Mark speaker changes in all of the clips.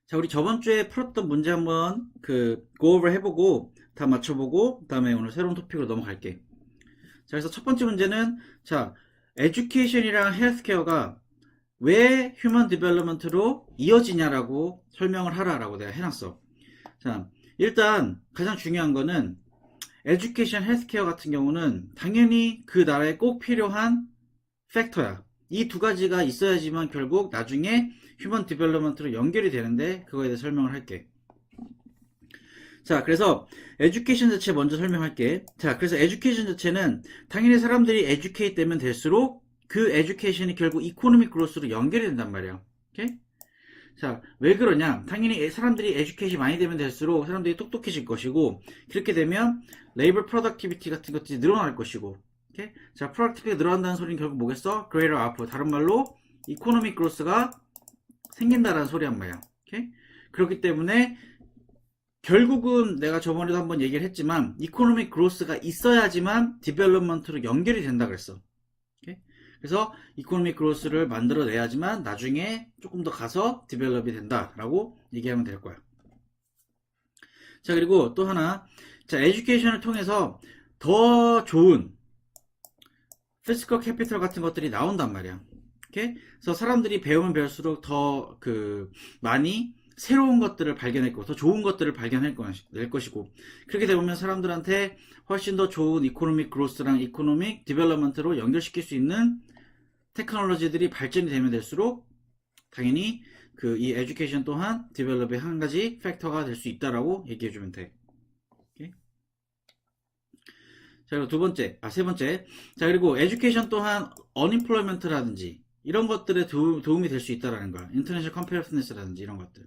Speaker 1: 자, 우리 저번 주에 풀었던 문제 한번 go over 해보고 다 맞춰보고 그다음에 오늘 새로운 토픽으로 넘어갈게. 자, 그래서 첫 번째 문제는 자, 에듀케이션이랑 헬스케어가 왜 휴먼 디벨롭먼트로 이어지냐라고 설명을 하라라고 내가 해놨어. 자, 일단 가장 중요한 거는 에듀케이션, 헬스케어 같은 경우는 당연히 그 나라에 꼭 필요한 팩터야. 이 두 가지가 있어야지만 결국 나중에 휴먼 디벨롭먼트로 연결이 되는데 그거에 대해 설명을 할게. 자, 그래서 에듀케이션 자체 먼저 설명할게. 자, 그래서 에듀케이션 자체는 당연히 사람들이 에듀케이트 되면 될수록 그 에듀케이션이 결국 이코노믹 그로스로 연결이 된단 말이야. 오케이? 자, 왜 그러냐? 당연히 사람들이 에듀케이션이 많이 되면 될수록 사람들이 똑똑해질 것이고 그렇게 되면 레이버 프로덕티비티 같은 것들이 늘어날 것이고 오케이? 자, 프로덕티비티가 늘어난다는 소리는 결국 뭐겠어? greater output. 다른 말로 이코노믹 그로스가 생긴다라는 소리란 말이야. 오케이? 그렇기 때문에 결국은 내가 저번에도 한번 얘기를 했지만 이코노믹 그로스가 있어야지만 디벨롭먼트로 연결이 된다 그랬어. 오케이? 그래서 이코노믹 그로스를 만들어내야지만 나중에 조금 더 가서 디벨롭이 된다라고 얘기하면 될 거야. 자, 그리고 또 하나, 자, 에듀케이션을 통해서 더 좋은 피지컬 캐피털 같은 것들이 나온단 말이야. 오케이? 그래서 사람들이 배우면 배울수록 더 많이 새로운 것들을 발견할 거고 더 좋은 것들을 발견할 것이고 그렇게 되면 사람들한테 훨씬 더 좋은 이코노믹 그로스랑 이코노믹 디벨롭먼트로 연결시킬 수 있는 테크놀로지들이 발전이 되면 될수록 당연히 이 에듀케이션 또한 디벨롭의 한 가지 팩터가 될 수 있다라고 얘기해 주면 돼. 오케이? 자, 그리고 세 번째. 자, 그리고 에듀케이션 또한 언임플로이먼트라든지 이런 것들에 도움이 될 수 있다라는 거야. 인터내셔널 컴페어티브니스라든지 이런 것들.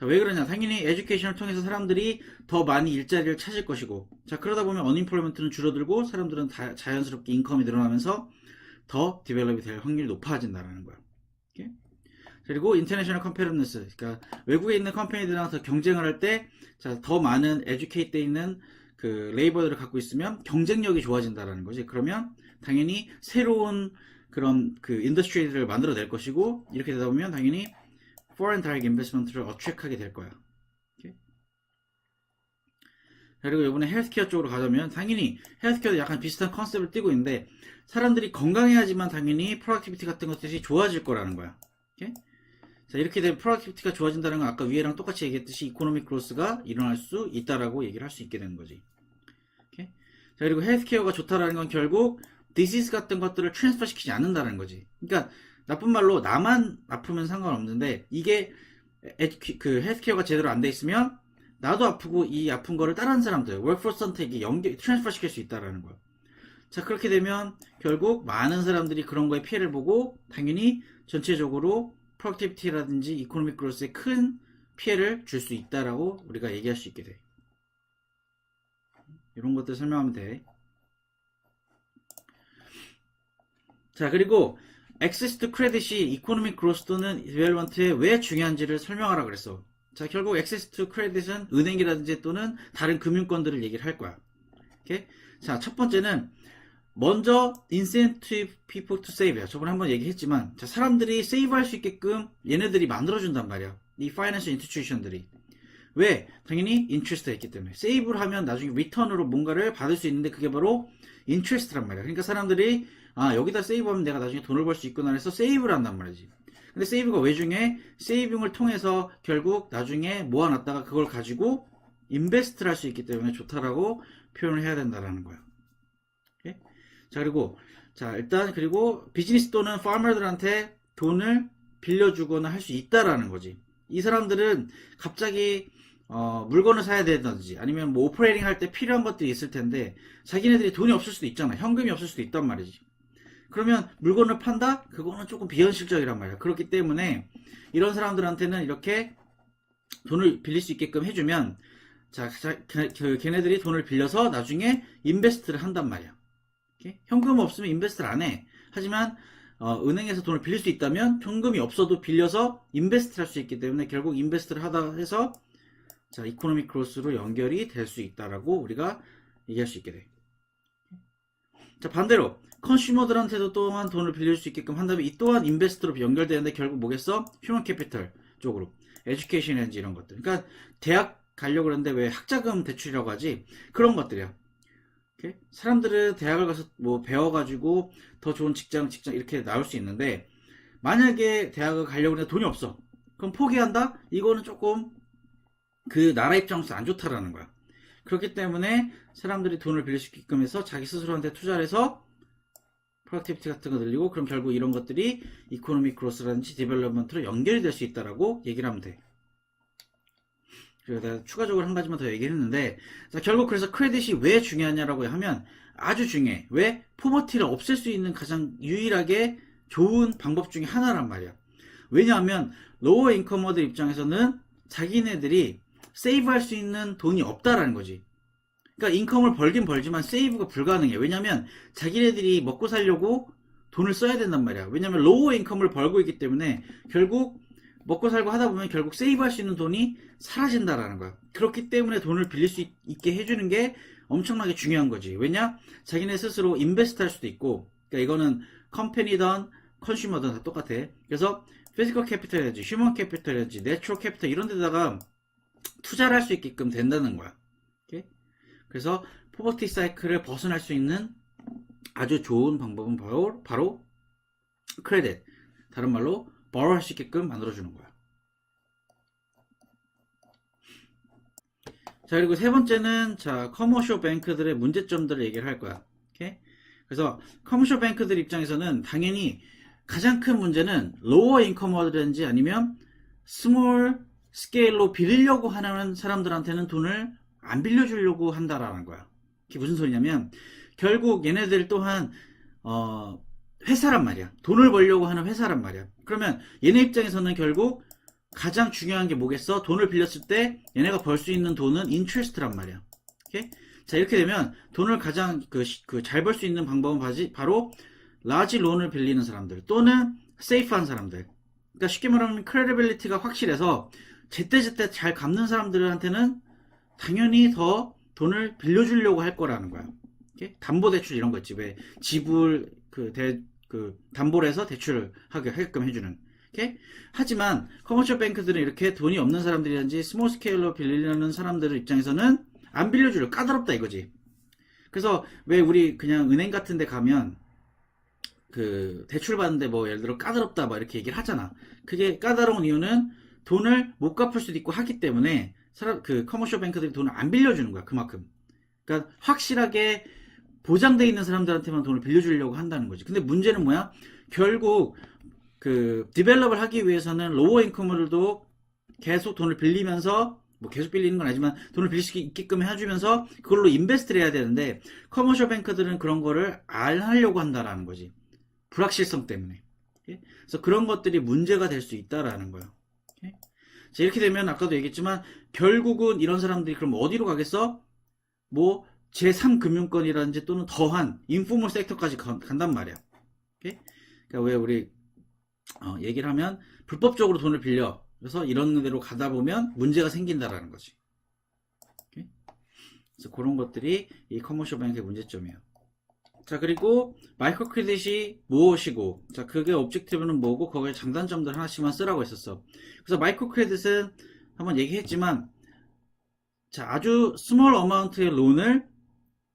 Speaker 1: 자, 왜 그러냐? 당연히 에듀케이션을 통해서 사람들이 더 많이 일자리를 찾을 것이고, 자, 그러다 보면 언임플로이먼트는 줄어들고 사람들은 자연스럽게 인컴이 늘어나면서 더 디벨롭이 될 확률이 높아진다라는 거야. 오케이? 그리고 인터내셔널 컴페어티브니스, 그러니까 외국에 있는 컴퍼니들이랑 더 경쟁을 할 때, 자, 더 많은 에듀케이트 돼 있는 레이버들을 갖고 있으면 경쟁력이 좋아진다라는 거지. 그러면 당연히 새로운 그런 인더스트리를 만들어낼 것이고 이렇게 되다 보면 당연히 foreign direct investment를 어트랙하게 될 거야. 오케이? 그리고 이번에 헬스케어 쪽으로 가자면 당연히 헬스케어도 약간 비슷한 컨셉을 띠고 있는데 사람들이 건강해야지만 당연히 프로덕티비티 같은 것들이 좋아질 거라는 거야. 오케이? 자, 이렇게 되면 프로덕티비티가 좋아진다는 건 아까 위에랑 똑같이 얘기했듯이 이코노믹 그로스가 일어날 수 있다라고 얘기를 할 수 있게 되는 거지. 오케이? 자, 그리고 헬스케어가 좋다라는 건 결국 디시즈 같은 것들을 트랜스퍼 시키지 않는다는 거지. 그러니까 나쁜 말로 나만 아프면 상관없는데 이게 헬스케어가 제대로 안 돼 있으면 나도 아프고 이 아픈 거를 다른 사람들 월크포스한테 트랜스퍼 시킬 수 있다라는 거야. 자, 그렇게 되면 결국 많은 사람들이 그런 거에 피해를 보고 당연히 전체적으로 프로덕티비티라든지 이코노믹 그로스에 큰 피해를 줄 수 있다라고 우리가 얘기할 수 있게 돼. 이런 것들 설명하면 돼. 자, 그리고 액세스 투 크레딧이 이코노믹 그로스 또는 디벨롭먼트에 왜 중요한지를 설명하라 그랬어. 자, 결국 액세스 투 크레딧은 은행이라든지 또는 다른 금융권들을 얘기를 할 거야. 오케이? 자, 첫 번째는 먼저 incentive people to save야. 저번에 한번 얘기했지만 자, 사람들이 세이브할 수 있게끔 얘네들이 만들어준단 말이야. 이 파이낸셜 인스티튜션들이. 왜? 당연히 인트레스트가 있기 때문에. 세이브를 하면 나중에 리턴으로 뭔가를 받을 수 있는데 그게 바로 인트레스트란 말이야. 그러니까 사람들이 여기다 세이브하면 내가 나중에 돈을 벌 수 있구나 해서 세이브를 한단 말이지. 근데 세이브가 왜 중요해? 세이빙을 통해서 결국 나중에 모아놨다가 그걸 가지고 인베스트를 할 수 있기 때문에 좋다라고 표현을 해야 된다라는 거야. 오케이? 자, 그리고 일단 그리고 비즈니스 또는 파머들한테 돈을 빌려주거나 할 수 있다라는 거지. 이 사람들은 갑자기 물건을 사야 되든지 아니면 뭐 오퍼레이팅 할 때 필요한 것들이 있을 텐데 자기네들이 돈이 없을 수도 있잖아. 현금이 없을 수도 있단 말이지. 그러면 물건을 판다? 그거는 조금 비현실적이란 말이야. 그렇기 때문에 이런 사람들한테는 이렇게 돈을 빌릴 수 있게끔 해주면 걔네들이 돈을 빌려서 나중에 인베스트를 한단 말이야. 현금 없으면 인베스트를 안 해. 하지만 은행에서 돈을 빌릴 수 있다면 현금이 없어도 빌려서 인베스트를 할 수 있기 때문에 결국 인베스트를 하다 해서 이코노믹 그로스로 연결이 될 수 있다라고 우리가 얘기할 수 있게 돼. 자, 반대로 컨슈머들한테도 또한 돈을 빌릴 수 있게끔 한다면 이 또한 인베스트로 연결되는데 결국 뭐겠어? 휴먼 캐피털. 쪽으로. 에듀케이션이라든지 이런 것들. 그러니까 대학 가려고 그러는데 왜 학자금 대출이라고 하지? 그런 것들이야. 오케이? 사람들은 대학을 가서 뭐 배워가지고 더 좋은 직장 이렇게 나올 수 있는데, 만약에 대학을 가려고 하는데 돈이 없어. 그럼 포기한다? 이거는 조금 그 나라 입장에서 안 좋다라는 거야. 그렇기 때문에 사람들이 돈을 빌릴 수 있게끔 해서 자기 스스로한테 투자를 해서 프로덕티비티 같은 거 늘리고, 그럼 결국 이런 것들이 이코노믹 그로스라든지 디벨롭먼트로 연결이 될 수 있다라고 얘기를 하면 돼. 그리고 내가 추가적으로 한 가지만 더 얘기를 했는데, 자, 결국 그래서 크레딧이 왜 중요하냐라고 하면 아주 중요해. 왜? 포버티를 없앨 수 있는 가장 유일하게 좋은 방법 중에 하나란 말이야. 왜냐하면 로어 인커머들 입장에서는 자기네들이 세이브할 수 있는 돈이 없다라는 거지. 그러니까 인컴을 벌긴 벌지만 세이브가 불가능해. 왜냐면 자기네들이 먹고 살려고 돈을 써야 된단 말이야. 왜냐면 로우 인컴을 벌고 있기 때문에 결국 먹고 살고 하다 보면 결국 세이브할 수 있는 돈이 사라진다라는 거야. 그렇기 때문에 돈을 빌릴 수 있게 해주는 게 엄청나게 중요한 거지. 왜냐? 자기네 스스로 인베스트 할 수도 있고, 그러니까 이거는 컴퍼니든 컨슈머든 다 똑같아. 그래서 피지컬 캐피탈이라든지 휴먼 캐피탈이라든지 내추럴 캐피탈 이런 데다가 투자를 할 수 있게끔 된다는 거야. 오케이? 그래서 포버티 사이클을 벗어날 수 있는 아주 좋은 방법은 바로 크레딧, 다른 말로 borrow 할 수 있게끔 만들어주는 거야. 자, 그리고 세 번째는 커머셜 뱅크들의 문제점들을 얘기를 할 거야. 오케이? 그래서 커머셜 뱅크들 입장에서는 당연히 가장 큰 문제는 로어 인커머든지 아니면 스몰 스케일로 빌리려고 하는 사람들한테는 돈을 안 빌려주려고 한다라는 거야. 그게 무슨 소리냐면 결국 얘네들 또한 회사란 말이야. 돈을 벌려고 하는 회사란 말이야. 그러면 얘네 입장에서는 결국 가장 중요한 게 뭐겠어? 돈을 빌렸을 때 얘네가 벌 수 있는 돈은 인트레스트란 말이야. 오케이? 자, 이렇게 되면 돈을 가장 잘 벌 수 있는 방법은 바로 라지 론을 빌리는 사람들 또는 세이프한 사람들. 그러니까 쉽게 말하면 크레디빌리티가 확실해서 제때제때 잘 갚는 사람들한테는 당연히 더 돈을 빌려주려고 할 거라는 거야. 오케이? 담보대출 이런 거 있지. 왜 지불 담보를 해서 대출을 하게끔 해주는. 오케이? 하지만 커머셜 뱅크들은 이렇게 돈이 없는 사람들이든지 스몰 스케일로 빌리려는 사람들 입장에서는 안 빌려주려 까다롭다 이거지. 그래서 왜 우리 그냥 은행 같은 데 가면 대출 받는데 뭐 예를 들어 까다롭다 막 이렇게 얘기를 하잖아. 그게 까다로운 이유는 돈을 못 갚을 수도 있고 하기 때문에 커머셜 뱅크들이 돈을 안 빌려주는 거야. 그만큼. 그러니까 확실하게 보장돼 있는 사람들한테만 돈을 빌려주려고 한다는 거지. 근데 문제는 뭐야? 결국 디벨롭을 하기 위해서는 로어 인컴들도 계속 돈을 빌리면서 뭐 계속 빌리는 건 아니지만 돈을 빌릴 수 있게끔 해주면서 그걸로 인베스트를 해야 되는데 커머셜 뱅크들은 그런 거를 안 하려고 한다라는 거지. 불확실성 때문에. 그래서 그런 것들이 문제가 될 수 있다라는 거야. 자, 이렇게 되면 아까도 얘기했지만 결국은 이런 사람들이 그럼 어디로 가겠어? 뭐 제3금융권이라든지 또는 더한 인포멀 섹터까지 간단 말이야. 그러니까 왜 우리 얘기를 하면 불법적으로 돈을 빌려. 그래서 이런 데로 가다 보면 문제가 생긴다라는 거지. 그래서 그런 것들이 이 커머셜 뱅크의 문제점이에요. 자, 그리고 마이크로 크레딧이 무엇이고, 자, 그게 objective는 뭐고, 거기에 장단점들 하나씩만 쓰라고 했었어. 그래서 마이크로 크레딧은 한번 얘기했지만, 자, 아주 스몰 어마운트의 론을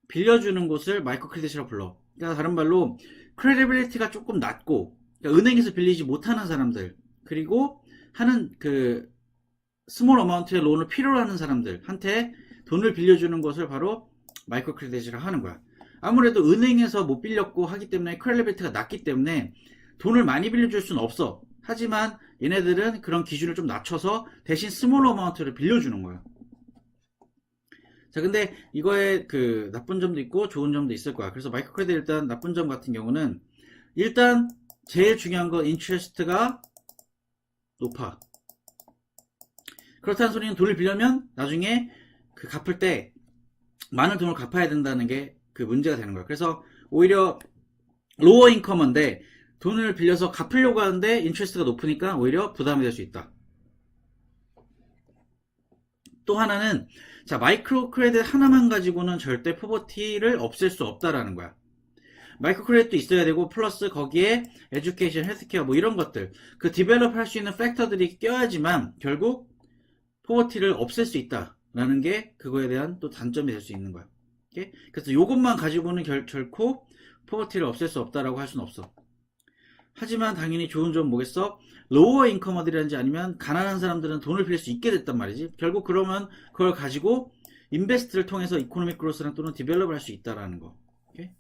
Speaker 1: 빌려주는 곳을 마이크로 크레딧이라고 불러. 그러니까 다른 말로 크레디빌리티가 조금 낮고, 그러니까 은행에서 빌리지 못하는 사람들, 그리고 하는 스몰 어마운트의 론을 필요로 하는 사람들한테 돈을 빌려주는 것을 바로 마이크로 크레딧이라고 하는 거야. 아무래도 은행에서 못 빌렸고 하기 때문에 크레디빌리티가 낮기 때문에 돈을 많이 빌려줄 수는 없어. 하지만 얘네들은 그런 기준을 좀 낮춰서 대신 스몰 어마운트를 빌려주는 거야. 자, 근데 이거에 나쁜 점도 있고 좋은 점도 있을 거야. 그래서 마이크로 크레딧 일단 나쁜 점 같은 경우는 일단 제일 중요한 건 인트레스트가 높아. 그렇다는 소리는 돈을 빌려면 나중에 갚을 때 많은 돈을 갚아야 된다는 게 문제가 되는 거야. 그래서 오히려 로어 인커머인데 돈을 빌려서 갚으려고 하는데 인트레스트가 높으니까 오히려 부담이 될 수 있다. 또 하나는 마이크로 크레딧 하나만 가지고는 절대 포버티를 없앨 수 없다라는 거야. 마이크로 크레딧도 있어야 되고 플러스 거기에 에듀케이션, 헬스케어 뭐 이런 것들 그 디벨롭 할 수 있는 팩터들이 껴야지만 결국 포버티를 없앨 수 있다라는 게 그거에 대한 또 단점이 될 수 있는 거야. 오케이? 그래서 이것만 가지고는 결코 포버티를 없앨 수 없다라고 할 수는 없어. 하지만 당연히 좋은 점은 뭐겠어? 로워 인커머들이라든지 아니면 가난한 사람들은 돈을 빌릴 수 있게 됐단 말이지. 결국 그러면 그걸 가지고 인베스트를 통해서 이코노믹 그로스랑 또는 디벨롭을 할 수 있다라는 거. 오케이?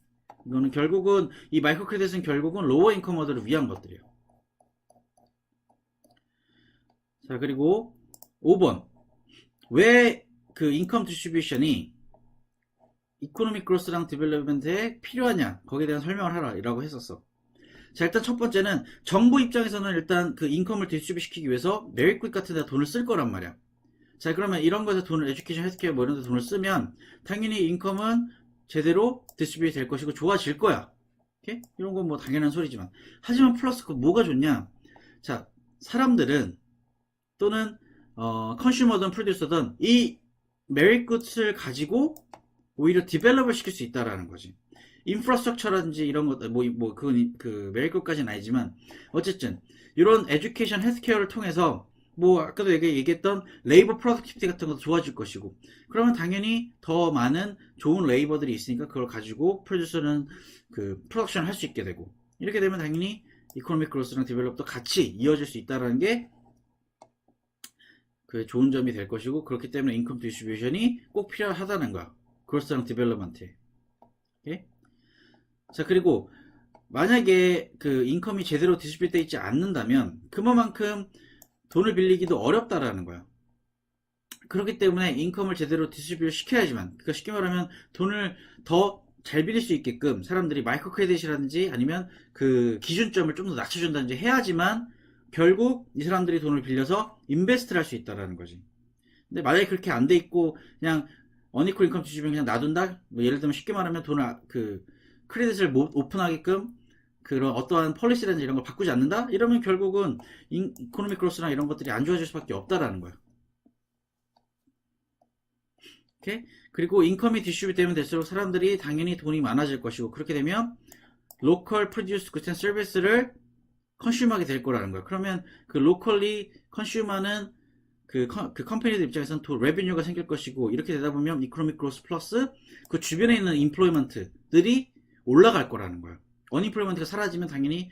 Speaker 1: 이거는 결국은 이 마이크로 크레딧은 결국은 로워 인커머들을 위한 것들이에요. 자, 그리고 5번. 왜 그 인컴 디스트리뷰션이 이코노믹 그로스랑 디벨롭먼트에 필요하냐? 거기에 대한 설명을 하라. 라고 했었어. 자, 일단 첫 번째는 정부 입장에서는 일단 그 인컴을 디스트리뷰 시키기 위해서 메리굿 같은 데 돈을 쓸 거란 말이야. 자, 그러면 이런 거에서 돈을 에듀케이션, 헬스케어 뭐 이런 데 돈을 쓰면 당연히 인컴은 제대로 디스트리뷰 될 것이고 좋아질 거야. 오케이? 이런 건 뭐 당연한 소리지만. 하지만 플러스 그 뭐가 좋냐? 자, 사람들은 또는 컨슈머든 프로듀서든 이 메리굿을 가지고 오히려 디벨롭을 시킬 수 있다라는 거지. 인프라스트럭처라든지 이런 것들 그건 그 메리굿까지는 아니지만 어쨌든 이런 에듀케이션, 헬스케어를 통해서 뭐 아까도 얘기했던 레이버 프로덕티비티 같은 것도 좋아질 것이고 그러면 당연히 더 많은 좋은 레이버들이 있으니까 그걸 가지고 프로듀서는 그 프로덕션을 할 수 있게 되고 이렇게 되면 당연히 이코노믹 그로스랑 디벨롭도 같이 이어질 수 있다는 게 그 좋은 점이 될 것이고 그렇기 때문에 인컴 디스트리뷰션이 꼭 필요하다는 거야. 그로스랑 디벨롭먼트에. 오케이? 자, 그리고 만약에 그 인컴이 제대로 디스트리뷰 되어 있지 않는다면 그만큼 돈을 빌리기도 어렵다라는 거야. 그렇기 때문에 인컴을 제대로 디스트리뷰 시켜야지만, 그러니까 쉽게 말하면 돈을 더 잘 빌릴 수 있게끔 사람들이 마이크로 크레딧이라든지 아니면 그 기준점을 좀 더 낮춰준다든지 해야지만 결국 이 사람들이 돈을 빌려서 인베스트를 할 수 있다라는 거지. 근데 만약에 그렇게 안 돼 있고 그냥 어니콜 인컴 디스트리뷰션 그냥 놔둔다? 뭐 예를 들면 쉽게 말하면 돈을 크레딧을 못 오픈하게끔 그런 어떠한 폴리시라든지 이런 걸 바꾸지 않는다? 이러면 결국은 이코노믹 그로스나 이런 것들이 안 좋아질 수밖에 없다라는 거야. 오케이? 그리고 인컴이 디스트리뷰 되면 될수록 사람들이 당연히 돈이 많아질 것이고 그렇게 되면 로컬 프로듀스 굿 앤 서비스를 컨슈머하게 될 거라는 거야. 그러면 그 로컬리 컨슈머는 그 컴퍼니들 입장에서는 또 레비뉴가 생길 것이고 이렇게 되다 보면 이코노믹 그로스 플러스 그 주변에 있는 인플로이먼트들이 올라갈 거라는 거야. 언인플로이먼트가 사라지면 당연히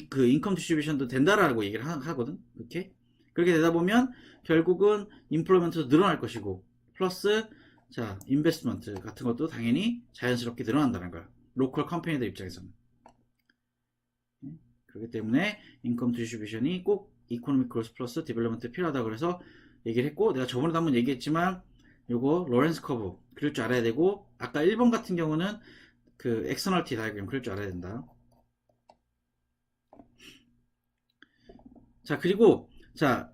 Speaker 1: 그 인컴 디스트리뷰션도 된다라고 얘기를 하거든. 이렇게 그렇게 되다 보면 결국은 인플로이먼트도 늘어날 것이고 플러스 자 인베스트먼트 같은 것도 당연히 자연스럽게 늘어난다는 거야. 로컬 컴퍼니들 입장에서는. 그렇기 때문에 인컴 디스트리뷰션이 꼭 이코노믹 그로스 플러스 디벨롭먼트 필요하다 그래서 얘기를 했고 내가 저번에도 한번 얘기했지만 요거 로렌스 커브 그릴 줄 알아야 되고 아까 1번 같은 경우는 그 엑스터널티 다이어그램 그릴 줄 알아야 된다. 자, 그리고 자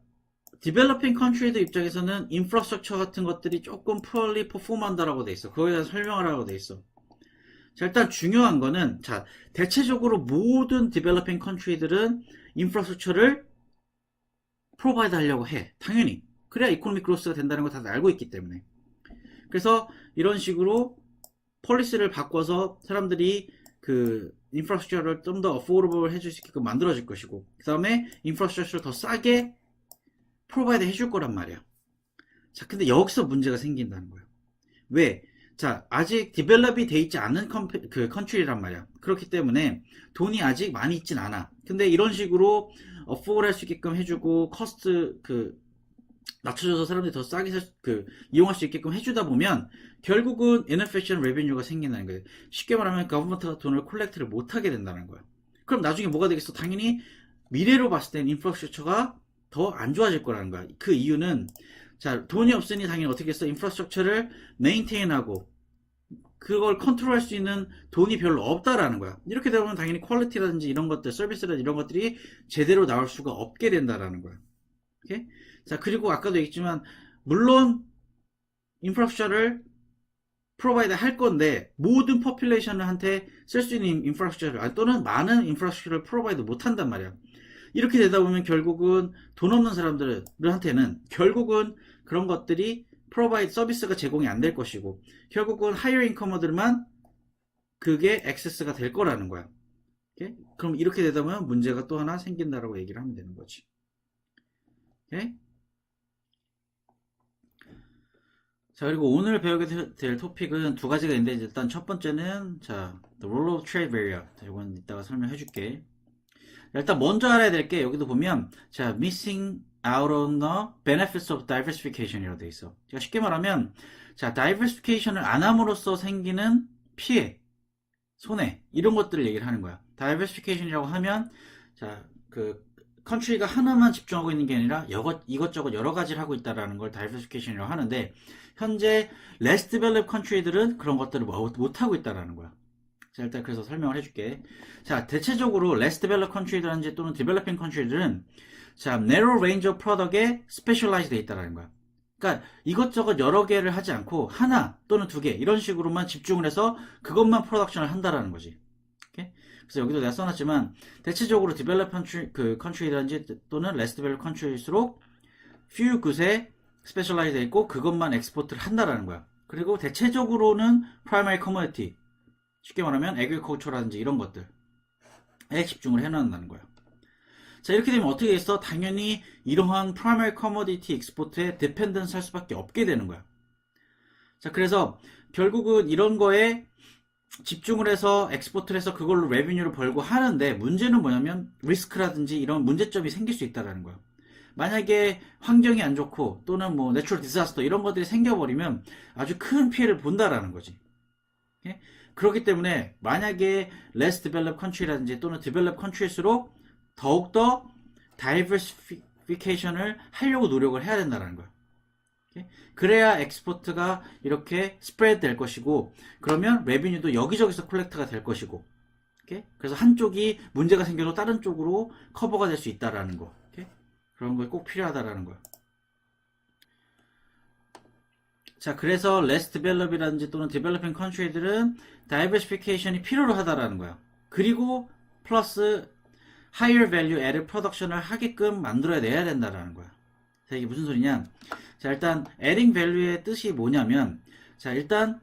Speaker 1: 디벨로핑 컨트리들 입장에서는 인프라스트럭처 같은 것들이 조금 푸얼리 퍼폼한다라고 돼 있어. 그거에 대한 설명을 하라고 돼 있어. 자, 일단 중요한 거는 자 대체적으로 모든 디벨로핑 컨트리들은 인프라스트럭처를 프로바이드 하려고 해. 당연히. 그래야 이코노믹 그로스가 된다는 거 다들 알고 있기 때문에. 그래서 이런 식으로 폴리시를 바꿔서 사람들이 그 인프라스트럭처를 좀 더 어포더블 해줄 수 있게끔 만들어질 것이고 그 다음에 인프라스트럭처를 더 싸게 프로바이드 해줄 거란 말이야. 자, 근데 여기서 문제가 생긴다는 거야. 왜? 자, 아직 디벨롭이 돼 있지 않은 컨트리란 말이야. 그렇기 때문에 돈이 아직 많이 있진 않아. 근데 이런 식으로 어포드 할 수 있게끔 해주고 커스트 낮춰줘서 사람들이 더 싸게 이용할 수 있게끔 해주다 보면 결국은 inefficient revenue가 생긴다는 거예요. 쉽게 말하면 거버먼트가 돈을 콜렉트를 못하게 된다는 거야. 그럼 나중에 뭐가 되겠어? 당연히 미래로 봤을 땐 인프라스트럭처가 더 안 좋아질 거라는 거야. 그 이유는 자 돈이 없으니 당연히 어떻게 했어? 인프라스트럭처를 메인테인하고 그걸 컨트롤할 수 있는 돈이 별로 없다라는 거야. 이렇게 되면 당연히 퀄리티라든지 이런 것들, 서비스라든지 이런 것들이 제대로 나올 수가 없게 된다라는 거야. 오케이? 자, 그리고 아까도 얘기했지만 물론 인프라스트럭처를 프로바이드 할 건데 모든 포퓰레이션한테 쓸 수 있는 인프라스트럭처를 또는 많은 인프라스트럭처를 프로바이드 못 한단 말이야. 이렇게 되다 보면 결국은 돈 없는 사람들한테는 결국은 그런 것들이 프로바이드 서비스가 제공이 안 될 것이고 결국은 하이어 인커머들만 그게 액세스가 될 거라는 거야. 오케이? 그럼 이렇게 되다 보면 문제가 또 하나 생긴다라고 얘기를 하면 되는 거지. 오케이? 자, 그리고 오늘 배우게 될 토픽은 두 가지가 있는데, 일단 첫 번째는, 자, the role of trade barrier. 자, 이건 이따가 설명해 줄게. 일단 먼저 알아야 될 게, 여기도 보면, 자, missing out on the benefits of diversification 이라고 돼 있어. 제가 쉽게 말하면, 자, diversification을 안 함으로써 생기는 피해, 손해, 이런 것들을 얘기를 하는 거야. diversification이라고 하면, 자, 컨트리가 하나만 집중하고 있는 게 아니라 이것저것 여러 가지를 하고 있다라는 걸 diversification이라고 하는데, 현재 less developed country들은 그런 것들을 못 하고 있다라는 거야. 자, 일단 그래서 설명을 해줄게. 자, 대체적으로 less developed country들한지 또는 developing country들은 자, narrow range of product에 specialize 돼 있다라는 거야. 그러니까 이것저것 여러 개를 하지 않고 하나 또는 두 개 이런 식으로만 집중을 해서 그것만 프로덕션을 한다라는 거지. 오케이? 그래서 여기도 내가 써놨지만 대체적으로 developed country든지 또는 less developed country일수록 few good에 스페셜라이즈 돼 있고 그것만 엑스포트를 한다라는 거야. 그리고 대체적으로는 primary commodity, 쉽게 말하면 agriculture라든지 이런 것들에 집중을 해놓는다는 거야. 자, 이렇게 되면 어떻게 됐어? 당연히 이러한 primary commodity export에 dependence 할 수밖에 없게 되는 거야. 자, 그래서 결국은 이런 거에 집중을 해서 엑스포트를 해서 그걸로 레비뉴를 벌고 하는데 문제는 뭐냐면 리스크라든지 이런 문제점이 생길 수 있다는 거야. 만약에 환경이 안 좋고 또는 뭐 내추럴 디자스터 이런 것들이 생겨버리면 아주 큰 피해를 본다라는 거지. 오케이? 그렇기 때문에 만약에 less developed country라든지 또는 developed country일수록 더욱더 diversification을 하려고 노력을 해야 된다는 거야. 오케이? 그래야 엑스포트가 이렇게 스프레드 될 것이고 그러면 레비뉴도 여기저기서 콜렉트가 될 것이고 오케이? 그래서 한쪽이 문제가 생겨도 다른 쪽으로 커버가 될 수 있다라는 거. 오케이? 그런 거 꼭 필요하다라는 거야. 자, 그래서 less developed이라든지 또는 developing country들은 diversification이 필요로 하다라는 거야. 그리고 플러스 higher value added production을 하게끔 만들어야 내야 된다라는 거야. 자, 이게 무슨 소리냐? 자, 일단 adding value의 뜻이 뭐냐면, 자, 일단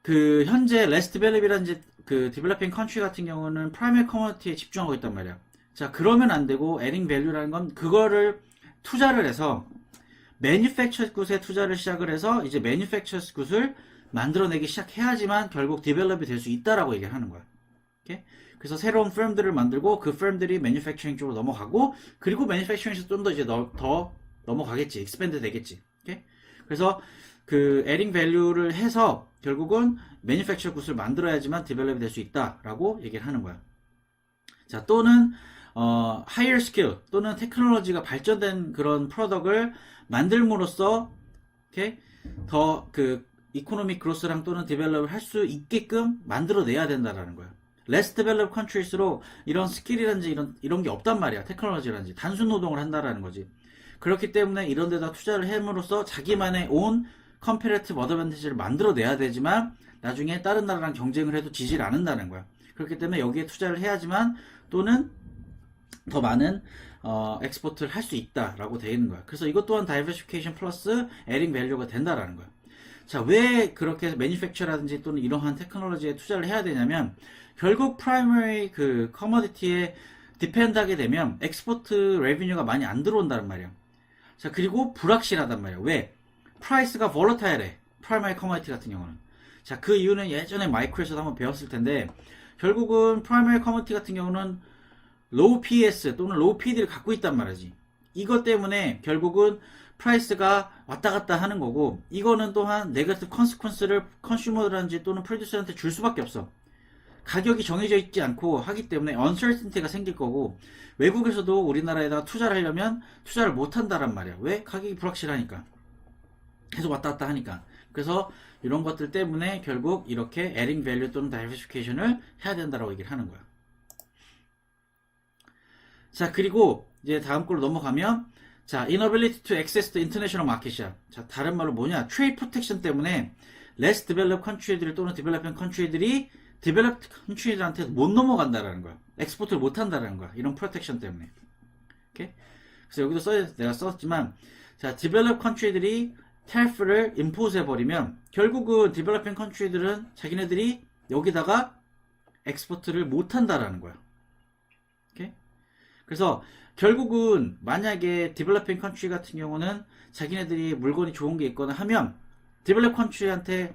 Speaker 1: 현재 less developed이라든지 developing country 같은 경우는 primary commodity에 집중하고 있단 말이야. 자, 그러면 안 되고 adding value라는 건 그거를 투자를 해서 manufactured good에 투자를 시작을 해서 이제 manufactured good을 만들어내기 시작해야지만 결국 develop이 될 수 있다라고 얘기를 하는 거야. 오케이? 그래서 새로운 firm들을 만들고 그 firm들이 manufacturing 쪽으로 넘어가고 그리고 manufacturing에서 좀 더 이제 더 넘어가겠지, expand 되겠지. 오케이? 그래서 adding value를 해서 결국은 manufactured good을 만들어야지만 develop이 될 수 있다라고 얘기를 하는 거야. 자, 또는 higher skill 또는 테크놀로지가 발전된 그런 프로덕트를 만들므로써 오케이? 더 이코노믹 그로스랑 또는 디벨롭을 할 수 있게끔 만들어내야 된다라는 거야. less developed country일수록 이런 스킬이란지 이런 게 없단 말이야. 테크놀로지란지 단순 노동을 한다라는 거지. 그렇기 때문에 이런 데다 투자를 함으로써 자기만의 온 컴패러티브 어드밴티지를 만들어내야 되지만 나중에 다른 나라랑 경쟁을 해도 지지를 않는다는 거야. 그렇기 때문에 여기에 투자를 해야지만 또는 더 많은 엑스포트를 할 수 있다라고 되어 있는 거야. 그래서 이것 또한 다이버시피케이션 플러스 에딩 밸류가 된다라는 거야. 자, 왜 그렇게 매니팩처라든지 또는 이러한 테크놀로지에 투자를 해야 되냐면 결국 프라이머리 커머디티에 디펜드하게 되면 엑스포트 레비뉴가 많이 안 들어온다는 말이야. 자, 그리고 불확실하단 말이야. 왜? 프라이스가 볼러타일해. 프라이머리 커머디티 같은 경우는. 자, 그 이유는 예전에 마이크로에서도 한번 배웠을 텐데 결국은 프라이머리 커머디티 같은 경우는 로우 PS 또는 로우 PD를 갖고 있단 말이지. 이것 때문에 결국은 프라이스가 왔다 갔다 하는 거고 이거는 또한 네거티브 컨시퀀스를 컨슈머들한테 또는 프로듀서한테 줄 수밖에 없어. 가격이 정해져 있지 않고 하기 때문에 uncertainty가 생길 거고 외국에서도 우리나라에다가 투자를 하려면 투자를 못 한다란 말이야. 왜? 가격이 불확실하니까. 계속 왔다 갔다 하니까. 그래서 이런 것들 때문에 결국 이렇게 adding value 또는 diversification을 해야 된다라고 얘기를 하는 거야. 자, 그리고 이제 다음 걸로 넘어가면 자, inability to access the international market이야. 자, 다른 말로 뭐냐? trade protection 때문에 less developed country들 또는 developing country들이 developed country들한테 못 넘어간다라는 거야. 엑스포트를 못 한다라는 거야. 이런 프로텍션 때문에. 오케이? 그래서 여기도 내가 썼지만 자, developed country들이 tariff를 impose 해버리면 결국은 developing country들은 자기네들이 여기다가 엑스포트를 못한다라는 거야. 오케이? 그래서 결국은 만약에 디벨로핑 컨트리 같은 경우는 자기네들이 물건이 좋은 게 있거나 하면 디벨롭 컨트리한테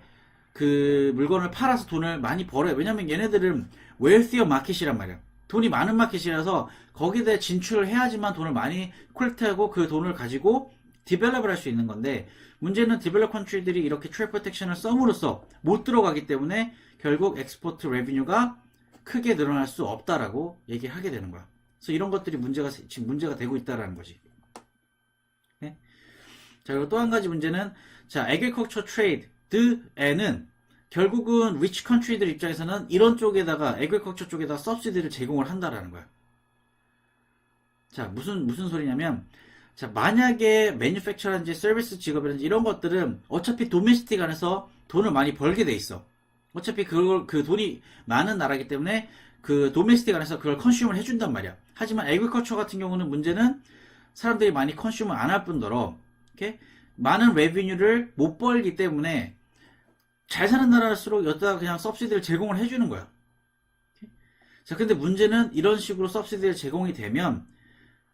Speaker 1: 그 물건을 팔아서 돈을 많이 벌어요. 왜냐면 얘네들은 웰시어 마켓이란 말이야. 돈이 많은 마켓이라서 거기에 진출을 해야지만 돈을 많이 콜렉트하고 그 돈을 가지고 디벨롭을 할 수 있는 건데, 문제는 디벨롭 컨트리들이 이렇게 트레이드 프로텍션을 썸으로써 못 들어가기 때문에 결국 엑스포트 레비뉴가 크게 늘어날 수 없다라고 얘기를 하게 되는 거야. 그래서 이런 것들이 지금 문제가 되고 있다라는 거지. 네? 자, 그리고 또 한 가지 문제는, 자, agriculture trade에는 결국은 rich country들 입장에서는 이런 쪽에다가 agriculture 쪽에다 서브시디를 제공을 한다라는 거야. 자, 무슨 소리냐면, 자, 만약에 manufacture라든지 서비스 직업이라든지 이런 것들은 어차피 도메스틱 안에서 돈을 많이 벌게 돼 있어. 어차피 그 돈이 많은 나라이기 때문에 그 도메스틱 안에서 그걸 컨슈머를 해준단 말이야. 하지만 에그리컬처 같은 경우는 문제는 사람들이 많이 컨슈머 안 할 뿐더러, 이렇게 많은 레비뉴를 못 벌기 때문에 잘 사는 나라일수록 여기다가 그냥 서브시디를 제공을 해주는 거야. 자, 근데 문제는 이런 식으로 서브시디를 제공이 되면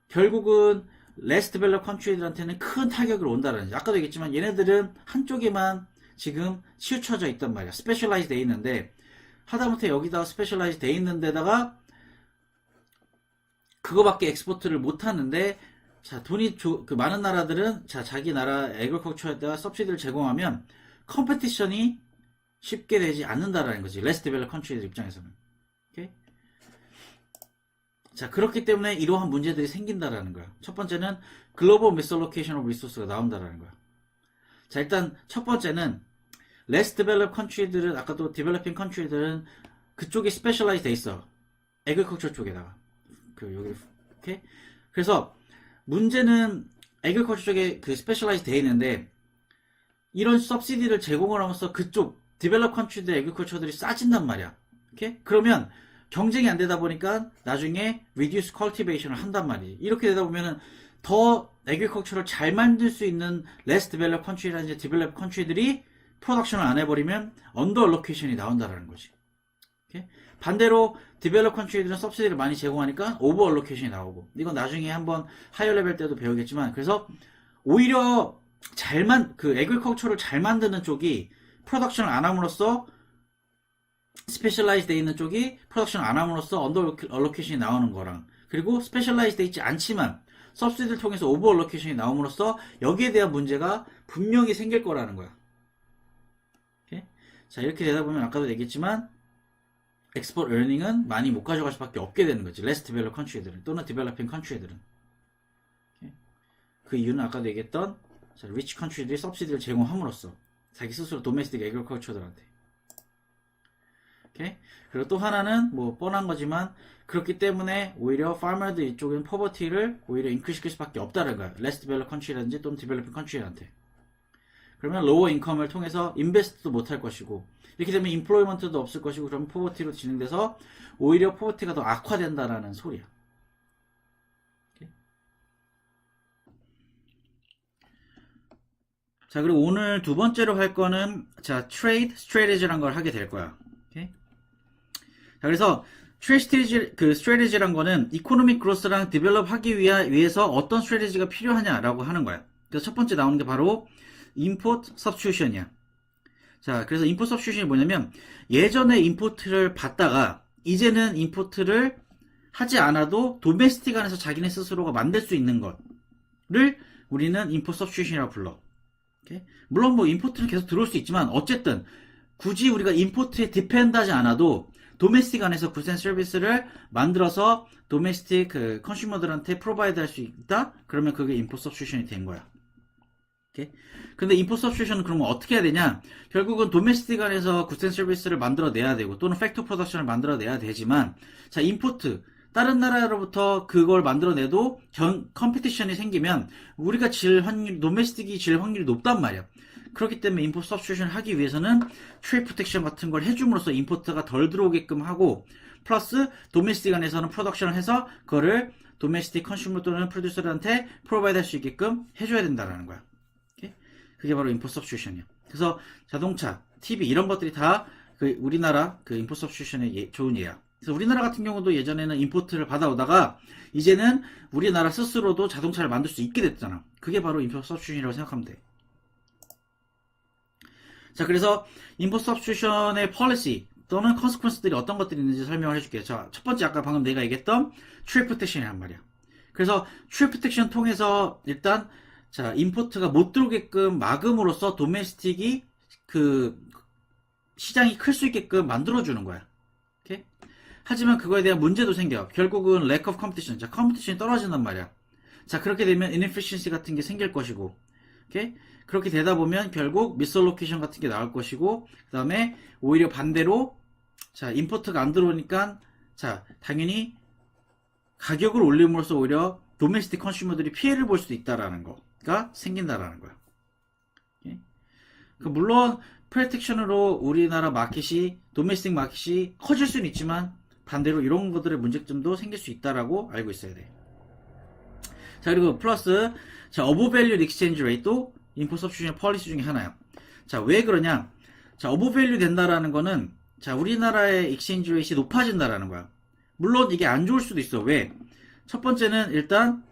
Speaker 1: 결국은 레스 디벨롭 컨트리들한테는 큰 타격이 온다는 거지. 아까도 얘기했지만 얘네들은 한쪽에만 지금 치우쳐져 있단 말이야. 스페셜라이즈 돼 있는데, 하다못해 여기다가 스페셜라이즈 돼 있는 데다가 그거밖에 엑스포트를 못 하는데, 자, 돈이 그 많은 나라들은 자, 자기 나라 에그리컬처에다가 서브시디를 제공하면 컴페티션이 쉽게 되지 않는다라는 거지. 레스 디벨롭 컨트리들 입장에서는. 오케이? 자, 그렇기 때문에 이러한 문제들이 생긴다라는 거야. 첫 번째는 글로벌 미스얼로케이션 오브 리소스가 나온다라는 거야. 자, 일단 첫 번째는 레스 디벨롭 컨트리들은, 아까도 디벨로핑 컨트리들은 그쪽에 스페셜라이즈 돼 있어. 에그리컬처 쪽에다가. 여기, 오케이? 그래서 문제는 에그리컬처 쪽에 그 스페셜라이즈 돼 있는데, 이런 서브시디를 제공을 하면서 그쪽 디벨롭 컨트리들 에그리컬처들이 싸진단 말이야. 오케이? 그러면 경쟁이 안 되다 보니까 나중에 reduce cultivation을 한단 말이지. 이렇게 되다 보면은 더 에그리컬처를 잘 만들 수 있는 less developed country라든지 developed country들이 프로덕션을 안 해버리면 under allocation이 나온다라는 거지. 오케이? 반대로 developed country들은 서브시디를 많이 제공하니까 over allocation이 나오고, 이건 나중에 한번 하이어 레벨 때도 배우겠지만, 그래서 오히려 그 에그리컬처를 잘 만드는 쪽이 프로덕션을 안 함으로써, 스페셜라이즈 돼 있는 쪽이 프로덕션 안 함으로써 언더 얼로케이션이 나오는 거랑, 그리고 스페셜라이즈 돼 있지 않지만 서브시디를 통해서 오버 얼로케이션이 나옴으로써 여기에 대한 문제가 분명히 생길 거라는 거야. 오케이? 자, 이렇게 되다 보면 아까도 얘기했지만 엑스포트 earning은 많이 못 가져갈 수밖에 없게 되는 거지. 레스 디벨롭 컨트리들은, 또는 디벨로핑 컨트리들은. 그 이유는 아까도 얘기했던 리치 컨트리들이 서브시디를 제공함으로써 자기 스스로 도메스틱 에그리컬처들한테. 오케이? 그리고 또 하나는 뭐 뻔한 거지만, 그렇기 때문에 오히려 farmer들 이쪽은 poverty를 오히려 인크리스 시킬 수밖에 없다는 거야. less developed country라든지 또는 developing country한테. 그러면 lower income을 통해서 인베스트도 못 할 것이고, 이렇게 되면 employment도 없을 것이고, 그러면 poverty로 진행돼서 오히려 poverty가 더 악화된다라는 소리야. 오케이? 자, 그리고 오늘 두 번째로 할 거는, 자, trade strategy라는 걸 하게 될 거야. 오케이? 자, 그래서 스트래티지란 거는 이코노믹 그로스랑 디벨롭 하기 위해서 어떤 스트래티지가 필요하냐라고 하는 거야. 그래서 첫 번째 나오는 게 바로 임포트 서브스티튜션이야. 자, 그래서 임포트 서브스티튜션이 뭐냐면, 예전에 임포트를 받다가 이제는 임포트를 하지 않아도 도메스틱 안에서 자기네 스스로가 만들 수 있는 것을 우리는 임포트 서브스티튜션이라고 불러. 오케이? 물론 뭐 임포트는 계속 들어올 수 있지만, 어쨌든 굳이 우리가 임포트에 디펜드하지 않아도 도메스틱 안에서 굿 앤 서비스를 만들어서 도메스틱 컨슈머들한테 프로바이드 할 수 있다? 그러면 그게 임포트 서브스티튜션이 된 거야. 오케이? 근데 임포트 서브스티튜션은 그러면 어떻게 해야 되냐? 결국은 도메스틱 안에서 굿 앤 서비스를 만들어내야 되고, 또는 팩토 프로덕션을 만들어내야 되지만, 자, 임포트, 다른 나라로부터 그걸 만들어내도 컴피티션이 생기면 우리가 도메스틱이 질 확률이 높단 말이야. 그렇기 때문에 임포트 서브스티튜션 하기 위해서는 트레이드 프로텍션 같은 걸 해줌으로써 임포트가 덜 들어오게끔 하고, 플러스 도메스틱 안에서는 프로덕션을 해서 그거를 도메스틱 컨슈머 또는 프로듀서들한테 프로바이드 할 수 있게끔 해줘야 된다는 거야. 오케이? 그게 바로 임포트 서브스티튜션이야. 그래서 자동차, TV 이런 것들이 다 그 우리나라 그 임포트 서브스티튜션의 좋은 예야. 그래서 우리나라 같은 경우도 예전에는 임포트를 받아오다가 이제는 우리나라 스스로도 자동차를 만들 수 있게 됐잖아. 그게 바로 임포트 서브스티튜션이라고 생각하면 돼. 자, 그래서 임포트 서브스티튜션의 policy 또는 consequence들이 어떤 것들이 있는지 설명을 해줄게요. 자, 첫 번째 아까 방금 내가 얘기했던 trade protection이란 말이야. 그래서 trade protection 통해서 일단 자, 임포트가 못 들어오게끔 막음으로써 도메스틱이 그 시장이 클 수 있게끔 만들어주는 거야. 오케이? 하지만 그거에 대한 문제도 생겨. 결국은 lack of competition. 자, 컴피티션이 떨어진단 말이야. 자, 그렇게 되면 inefficiency 같은 게 생길 것이고, 오케이? 그렇게 되다 보면 결국 미스얼로케이션 같은 게 나올 것이고, 그 다음에 오히려 반대로, 자, 임포트가 안 들어오니까, 자, 당연히 가격을 올림으로써 오히려 도메스틱 컨슈머들이 피해를 볼 수도 있다라는 거가 생긴다라는 거야. 오케이? 물론, 프로텍션으로 우리나라 마켓이, 도메스틱 마켓이 커질 수는 있지만, 반대로 이런 것들의 문제점도 생길 수 있다라고 알고 있어야 돼. 자, 그리고 플러스, 자, 어버밸류 익스체인지 레이트도 임포트 서브스티튜션 폴리시 중에 하나야. 자, 왜 그러냐? 자, 어버밸류 된다라는 거는, 자, 우리나라의 익스체인지 레이트이 높아진다라는 거야. 물론 이게 안 좋을 수도 있어. 왜? 첫 번째는 일단,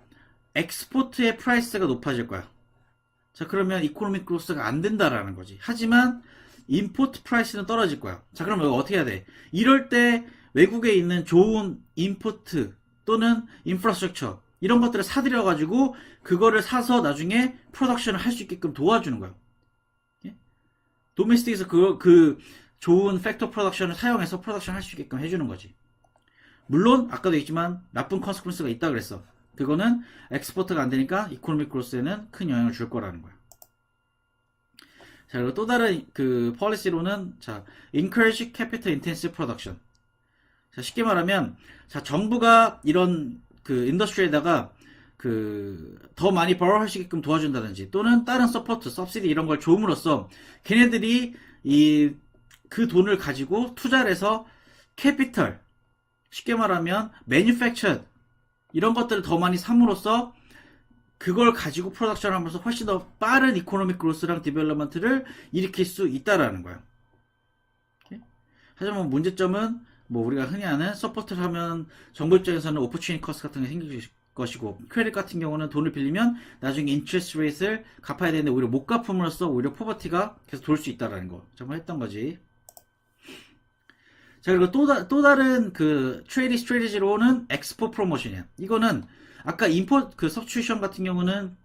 Speaker 1: 엑스포트의 프라이스가 높아질 거야. 자, 그러면 이코노믹 그로스가 안 된다라는 거지. 하지만, 임포트 프라이스는 떨어질 거야. 자, 그럼 이거 어떻게 해야 돼? 이럴 때, 외국에 있는 좋은 임포트 또는 인프라스트럭처 이런 것들을 사들여가지고 그거를 사서 나중에 프로덕션을 할 수 있게끔 도와주는 거야. 예? 도메스틱에서 그 좋은 팩터 프로덕션을 사용해서 프로덕션 할 수 있게끔 해주는 거지. 물론 아까도 얘기했지만 나쁜 컨스퀀스가 있다 그랬어. 그거는 엑스포트가 안 되니까 이코노믹 그로스에는 큰 영향을 줄 거라는 거야. 자, 그리고 또 다른 그 폴리시로는 자, encourage capital intensive production. 자, 쉽게 말하면, 자, 정부가 이런 그 인더스트리에다가 그 더 많이 벌어할 수 있게끔 도와준다든지 또는 다른 서포트, 서브시디 이런 걸 줌으로써 걔네들이 그 돈을 가지고 투자를 해서 캐피털, 쉽게 말하면 매뉴팩처 이런 것들을 더 많이 삼으로써 그걸 가지고 프로덕션을 하면서 훨씬 더 빠른 이코노믹 그로스랑 디벨롭먼트를 일으킬 수 있다라는 거야. 오케이? 하지만 문제점은 뭐 우리가 흔히 아는 서포트를 하면 정부 입장에서는 오퍼추니티 커스 같은 게 생길 것이고 크레딧 같은 경우는 돈을 빌리면 나중에 인트레스트 레이트를 갚아야 되는데 오히려 못 갚음으로써 오히려 포버티가 계속 돌 수 있다라는 거 정말 했던 거지. 자, 그리고 또 다른 그 트레이딩 스트래티지로는 엑스포 프로모션이야. 이거는 아까 임포트 그 서브스티튜션 같은 경우는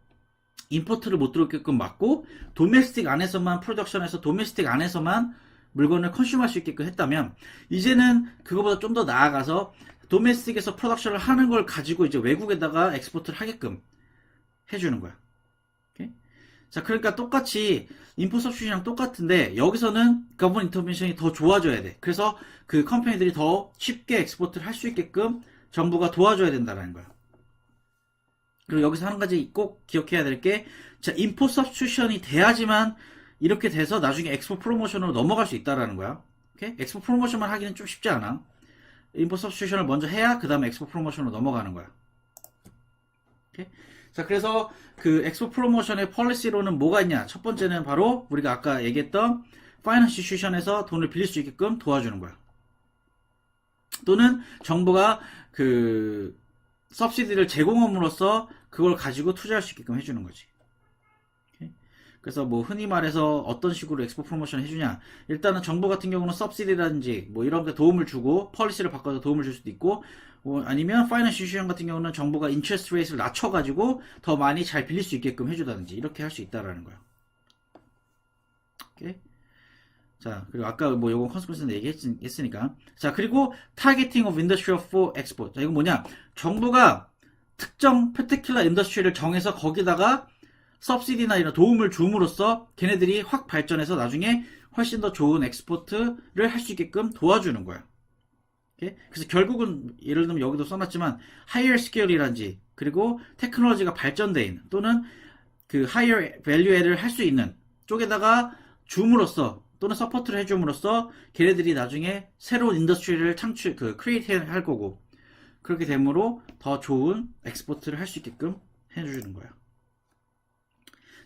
Speaker 1: 임포트를 못 들어오게끔 막고 도메스틱 안에서만 프로덕션에서 도메스틱 안에서만 물건을 컨슘할 수 있게끔 했다면 이제는 그거보다 좀 더 나아가서 도메스틱에서 프로덕션을 하는 걸 가지고 이제 외국에다가 엑스포트를 하게끔 해주는 거야. 오케이? 자, 그러니까 똑같이 인포 서브스티튜션이랑 똑같은데 여기서는 거버넌 인터벤션이 더 좋아져야 돼. 그래서 그 컴퍼니들이 더 쉽게 엑스포트를 할 수 있게끔 정부가 도와줘야 된다는 거야. 그리고 여기서 한 가지 꼭 기억해야 될 게, 자, 인포 서브스티튜션이 돼야지만 이렇게 돼서 나중에 엑스포 프로모션으로 넘어갈 수 있다라는 거야. 오케이? 엑스포 프로모션만 하기는 좀 쉽지 않아. 인포 서브스티튜션을 먼저 해야 그 다음에 엑스포 프로모션으로 넘어가는 거야. 오케이? 자, 그래서 그 엑스포 프로모션의 폴리시로는 뭐가 있냐? 첫 번째는 바로 우리가 아까 얘기했던 파이낸셜 인스티튜션에서 돈을 빌릴 수 있게끔 도와주는 거야. 또는 정부가 그 서브시디를 제공함으로써 그걸 가지고 투자할 수 있게끔 해주는 거지. 오케이? 그래서 뭐 흔히 말해서 어떤 식으로 엑스포 프로모션 해주냐? 일단은 정부 같은 경우는 서브시디라든지 뭐 이런 데 도움을 주고 폴리시를 바꿔서 도움을 줄 수도 있고, 아니면 파이낸셜 인스티튜션 같은 경우는 정부가 인트레스트 레이트를 낮춰가지고 더 많이 잘 빌릴 수 있게끔 해주다든지 이렇게 할 수 있다라는 거야. 오케이? 자, 그리고 아까 뭐 요건 컨스퀀스는 얘기했으니까. 자, 그리고 타겟팅 오브 인더스트리얼 for export. 자, 이건 뭐냐? 정부가 특정 particular 인더스트리를 정해서 거기다가 서브시디나 이런 도움을 줌으로써 걔네들이 확 발전해서 나중에 훨씬 더 좋은 엑스포트를 할 수 있게끔 도와주는 거야. 오케이? 그래서 결국은 예를 들면 여기도 써놨지만 higher scale이란지 그리고 테크놀로지가 발전돼 있는 또는 그 higher value를 할 수 있는 쪽에다가 줌으로써 또는 서포트를 해줌으로써 걔네들이 나중에 새로운 인더스트리를 크리에이트 할 거고 그렇게 되므로 더 좋은 엑스포트를 할 수 있게끔 해주는 거야.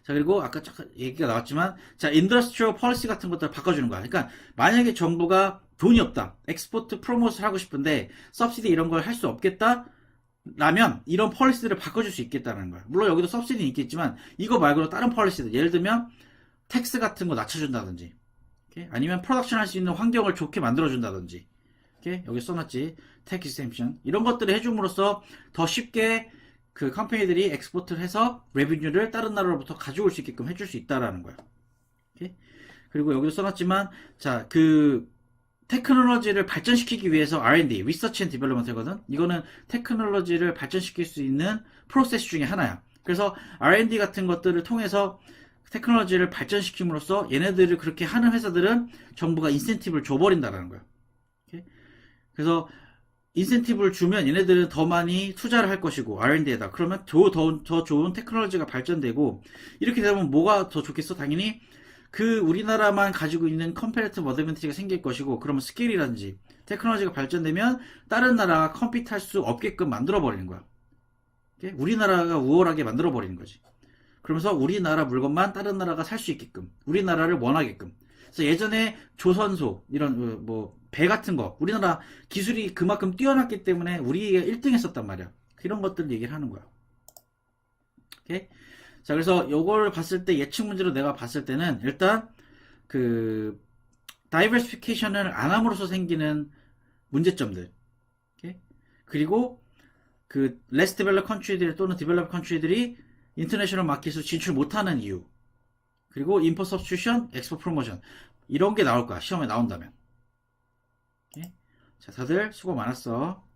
Speaker 1: 자, 그리고 아까 잠깐 얘기가 나왔지만, 자, 인더스트리얼 폴리시 같은 것들을 바꿔주는 거야. 그러니까, 만약에 정부가 돈이 없다. 엑스포트 프로모트를 하고 싶은데, 서브시디 이런 걸 할 수 없겠다? 라면, 이런 폴리시들을 바꿔줄 수 있겠다는 거야. 물론 여기도 서브시디는 있겠지만, 이거 말고도 다른 폴리시들. 예를 들면, 텍스 같은 거 낮춰준다든지, 오케이? 아니면 프로덕션 할 수 있는 환경을 좋게 만들어준다든지, 오케이? 여기 써놨지. 텍스 익셈션. 이런 것들을 해줌으로써 더 쉽게 그 컴퍼니들이 엑스포트를 해서 레비뉴를 다른 나라로부터 가져올 수 있게끔 해줄 수 있다라는 거야. 오케이? 그리고 여기도 써놨지만, 자, 그 테크놀로지를 발전시키기 위해서 R&D, Research and Development거든. 이거는 테크놀로지를 발전시킬 수 있는 프로세스 중에 하나야. 그래서 R&D 같은 것들을 통해서 테크놀로지를 발전시킴으로써 얘네들을 그렇게 하는 회사들은 정부가 인센티브를 줘버린다라는 거야. 오케이? 그래서 인센티브를 주면 얘네들은 더 많이 투자를 할 것이고 R&D에다 그러면 더 좋은 테크놀로지가 발전되고 이렇게 되면 뭐가 더 좋겠어? 당연히 그 우리나라만 가지고 있는 컴패리티브 어드밴티지가 생길 것이고 그러면 스킬이라든지 테크놀로지가 발전되면 다른 나라가 컴피트할 수 없게끔 만들어 버리는 거야. 오케이? 우리나라가 우월하게 만들어 버리는 거지. 그러면서 우리나라 물건만 다른 나라가 살 수 있게끔 우리나라를 원하게끔. 그래서 예전에 조선소 이런 뭐 배 같은 거 우리나라 기술이 그만큼 뛰어났기 때문에 우리가 1등 했었단 말이야. 이런 것들 얘기를 하는 거야. 오케이? 자, 그래서 요걸 봤을 때 예측 문제로 내가 봤을 때는 일단 그 다이버시피케이션을 안 함으로써 생기는 문제점들. 오케이? 그리고 그 레스 디벨롭 컨트리들 또는 디벨롭 컨트리들이 인터내셔널 마켓으로 진출 못하는 이유. 그리고 인포 서브스티튜션, 엑스포 프로모션. 이런 게 나올 거야. 시험에 나온다면. 오케이? 자, 다들 수고 많았어.